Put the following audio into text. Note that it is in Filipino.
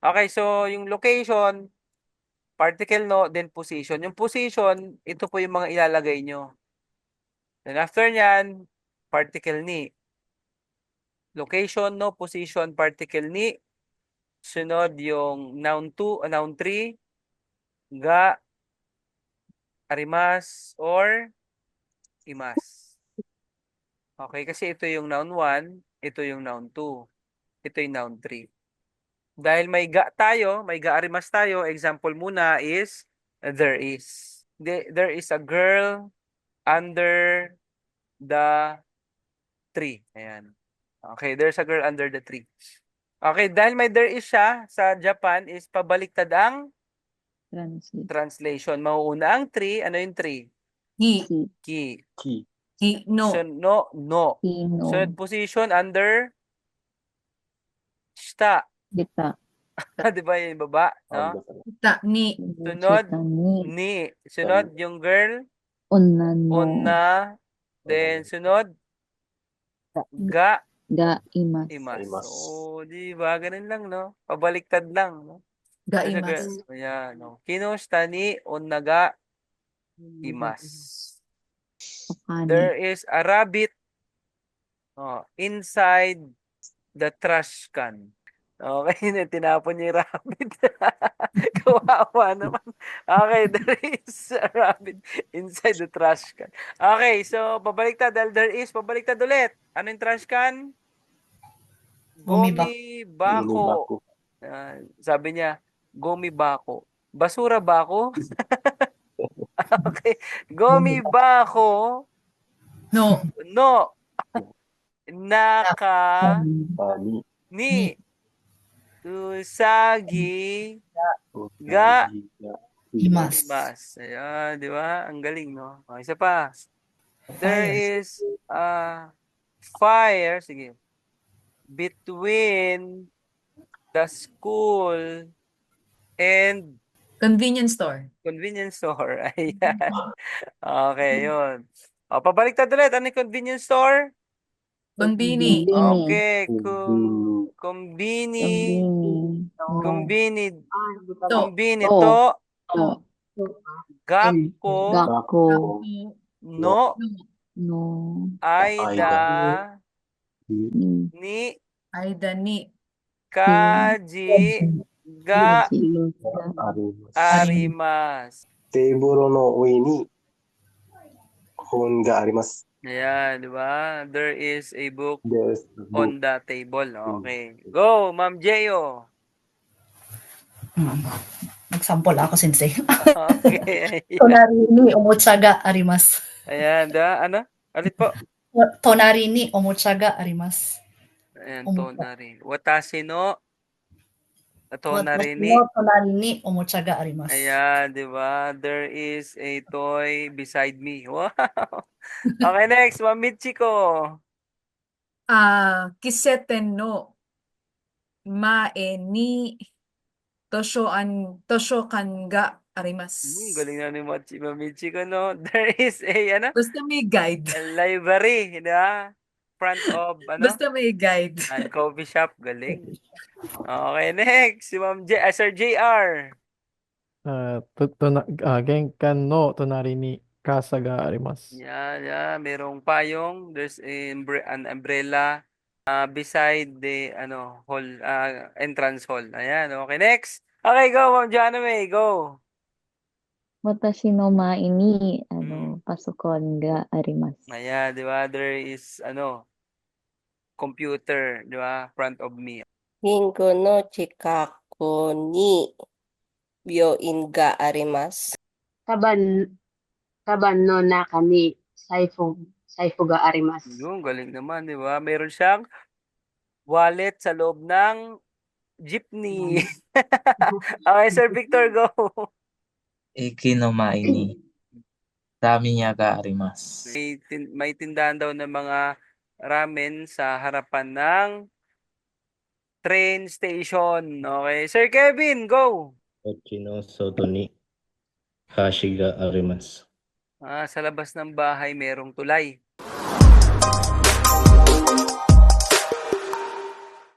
Okay, so yung location, particle no, then position. Yung position, ito po yung mga ilalagay nyo. Then after nyan, particle ni. Location no, position, particle ni. Sunod yung noun 2, noun 3, ga, arimas, or imas. Okay, kasi ito yung noun 1, ito yung noun 2, ito yung noun 3. Dahil may ga tayo, may ga arimas tayo, example muna is, there is. There is a girl under the tree. Ayan. Okay, there's a girl under the tree. Okay, dahil may there is siya, sa Japan is pabaliktad ang Translate. translation. Mauuna ang tree. Ano yung tree? He. Ki. Ki. Ki. He. No. No. Kino. Sunod position under shita. Kita. Di ba yung baba? No? Ta. Ni. Sunod, Kita ni. ni. Sunod, yung girl, Unna no. una. Then, sunod, ga, Ga imas. imas. Imas. So, di ba? Ganun lang, no? Pabaliktad lang, no? Kasi Gaimas. ayan, no? Kinoshita ni onaga imas. Pakani. There is a rabbit inside the trash can. Okay, tinapon niya yung rabbit. Kawawa naman. Okay, there is a rabbit inside the trash can. Okay, so babaliktad. Dahil there is, babaliktad ulit. Ano yung trash can? Gomi bako. Sabi niya, gomi bako. Basura bako? Okay. Gomi bako. No. No. Naka Ani. ni usagi ga Imas. imas. Ayan, di ba? Ang galing, no? Okay, isa pa. There is a fire, sige, between the school and Convenience store. convenience store. Ayan. Okay, yun. O, pabaliktad ulit. Ano yung convenience store? Konbini. Okay. Kumbini. Kumbini. Kumbini. Kumbini. To. Kumbini To. to. To. Gakko. Gakko. No. No. Aida. Ni. Ni. Aida ni. Kaji. Ga. Arimas. Arimas. Teiburo no ue ni hon ga arimasu. Ayan, di ba? There is a book There's a book. on the table. Okay. Go, Ma'am Jeyo. Nagsample ako, sensei. Okay. Ayan. Tonari ni omotsaga arimas. Ayan, ano? Alit po? Tonari ni omotsaga arimas. Ayan, tonari. Watashi no tonari ni. Tonari ni omotsaga arimas. Ayan, di ba? There is a toy beside me. Wow. Okay, next. Ma'am Michiko. Kiseten no mae ni toshokan ga arimasu. Galing na ni Ma'am Michiko, no? There is a, Basta may guide. a library, di ba? Front of, Basta may guide. and coffee shop. Galing. Okay, next. Si Ma'am Sir JR. 玄関の隣に傘があります。 Yeah. Merong payong. There's an umbrella beside the hall, entrance hall. Ayan, okay, next. Okay, go, Ma'am Janaway, go. Watashi no mae ni pasokon ga arimasu. Ayan, di ba? There is, computer, di ba? Front of me. Hinko no chikaku ni byoin ga arimasu. Taban no naka ni saifu ga arimasu. Yung galing naman, di ba? Meron siyang wallet sa loob ng jeepney. Okay, Sir Victor, go. 駅の前にラーメン屋があります。 May tindahan daw ng mga ramen sa harapan ng train station. Okay, Sir Kevin, go. こっちの外に橋があります。Sa labas ng bahay merong tulay.